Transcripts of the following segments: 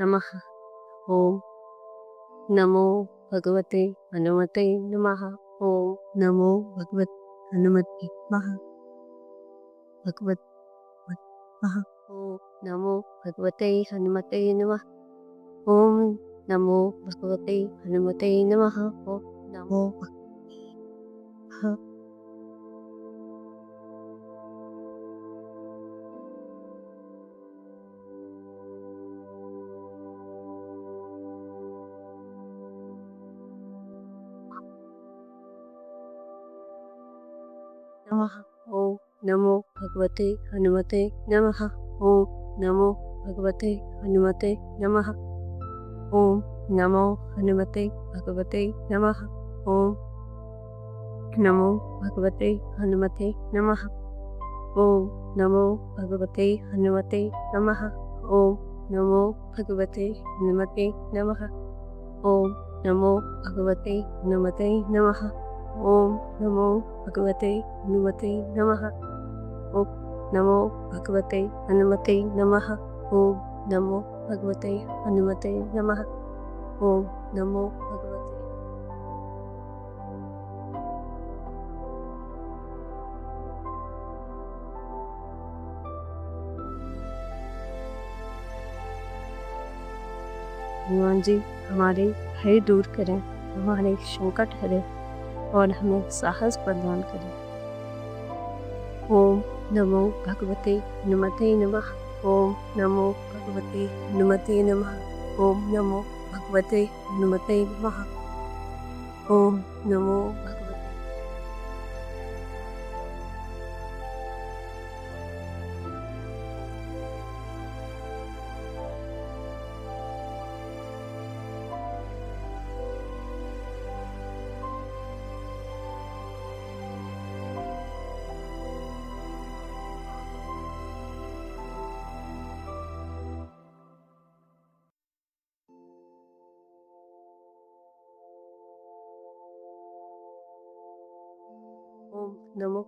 नमः। ओम नमो भगवते हनुमते नमः। ओम नमो भगवत हनुमते नमः। भगवत नमः। ओम नमो भगवते हनुमते नमः। ओम नमो भगवते हनुमते नमः। ओम नमो भगवते नमः। ओम नमो भगवते हनुमते नमः। ओम नमो भगवते हनुमते नमः। ओम नमो हनुमते भगवते नमः। ओम नमो भगवते हनुमते नमः। ओम नमो भगवते हनुमते नमः। ओम नमो भगवते हनुमते नमः। ओम नमो भगवते हनुमते नमः। ओम नमो भगवते हनुमते नमः। ओम नमो भगवते हनुमते नमः। ओम नमो भगवते हनुमते नमः। ओम नमो भगवते हनुमान जी हमारे भय दूर करें, हमारे संकट हरें और हमें साहस प्रदान करें। ओम नमो भगवते हनुमते नमः। ओम नमो भगवते हनुमते नमः। ओम नमो भगवते हनुमते नमः। ओम नमो भगवते ओम नमो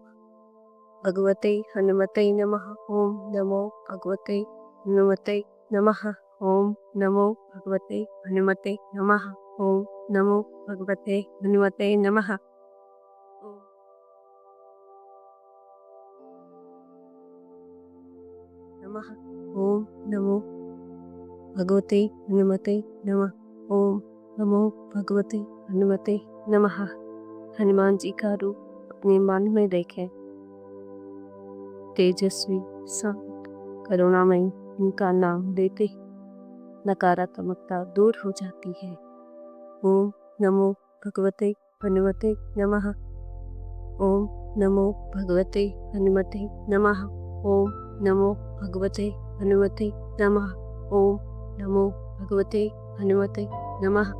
भगवते हनुमते नमः। ओम नमो भगवते हनुमते नमः। ओम नमो भगवते हनुमते नमः। ओम नमो भगवते हनुमते नमः। ओम नमः। ओम नमो भगवते हनुमते नमः। ओम नमो भगवते हनुमते नमः। हनुमान जी का रूप अपने मन में देखें। तेजस्वी शांत करुणामयी, इनका नाम लेते ही नकारात्मकता दूर हो जाती है। ओम नमो भगवते हनुमते नमः। ओम नमो भगवते हनुमते नमः। ओम नमो भगवते हनुमते नमः। ओम नमो भगवते हनुमते नमः।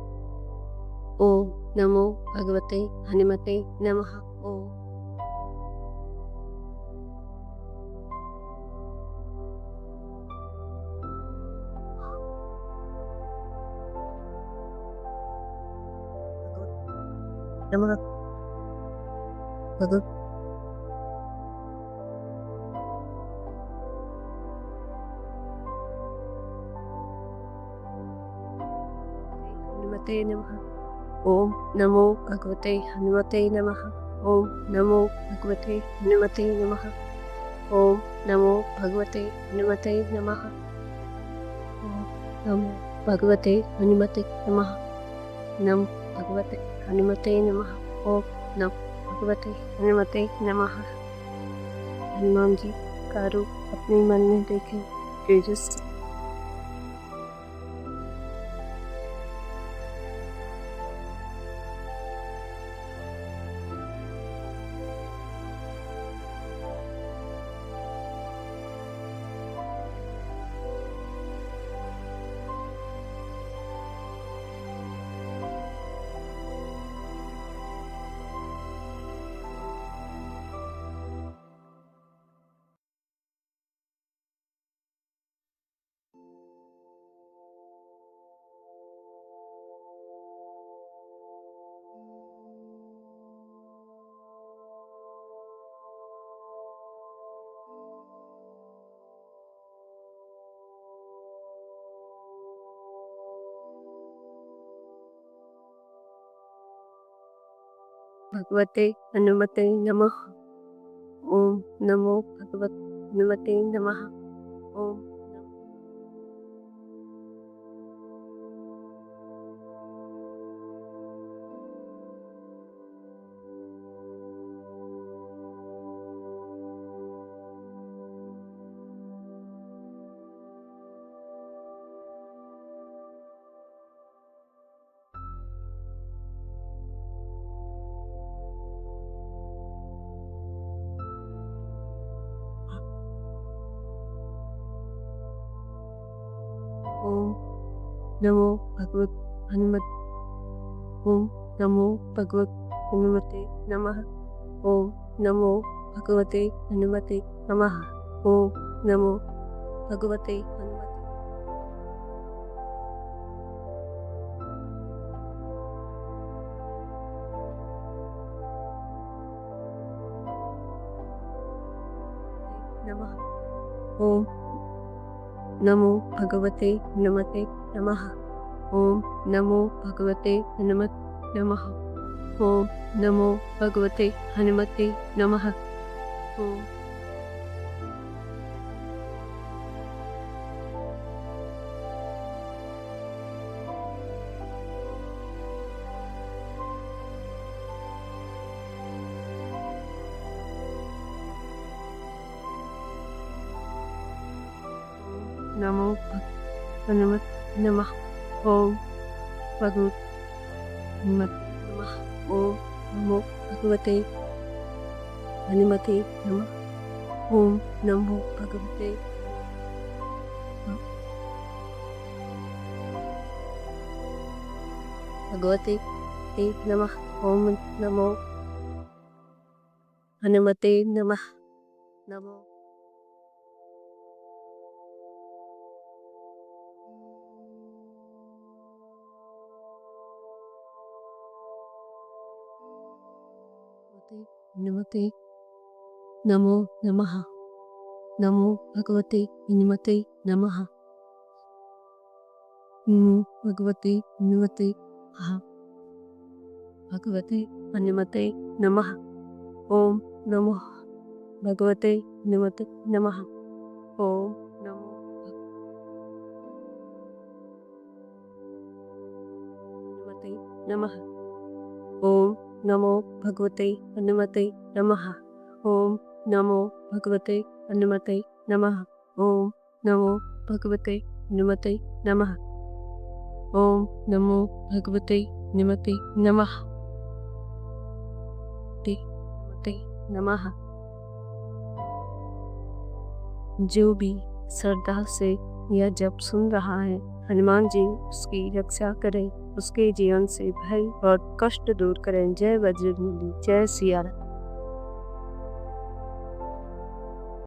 ओम नमो भगवते हनुमते नमः। ओम नमः भगवते हनुमते नमः। ओम नमो भगवते हनुमते नमः। ओम नमो भगवते हनुमते नमः। ओम नमो भगवते हनुमते नमः। ओम नमो भगवते हनुमते नमः। नम भगवते हनुमते नमः। ओम नम भगवते हनुमते नमः। हनुमान जी का रूप अपने मन में देखें। तेजस्वी भगवते हनुमते नमः। ओम नमो भगवते हनुमते नमः। ओम ओम नमो भगवत हनुमत। ओम नमो भगवत हनुमते नमः। ओम नमो भगवते हनुमते नमः। ओम नमो भगवते हनुमते नमः। ओम नमो भगवते हनुमते नमः। ओम नमो भगवते हनुमते नमः। ओम नमो भगवते हनुमते नमः। ओम नमो हनुमते नमः। ओम भगवते हनुमते नमः। ओम नमो भगवते हनुमते नमः। ओम नमो भगवते भगवते ते नमः। ओम नमो हनुमते नमः। नमो हनुमते नमो नमः। नमो भगवते हनुमते नमः। नमो भगवते हनुमते नमः। भगवते हनुमते नमः। ओम नमो भगवते हनुमते नमः। ओम नमो हनुमते नमः। ओम नमो भगवते हनुमते नमः। ओम नमो भगवते हनुमते नमः। ओम नमो भगवते हनुमते नमः। ओम नमो भगवते हनुमते नमः। ते नमः। जो भी श्रद्धा से यह जप सुन रहा है, हनुमान जी उसकी रक्षा करें, उसके जीवन से भय और कष्ट दूर करें। जय बजरंगबली, जय सिया राम।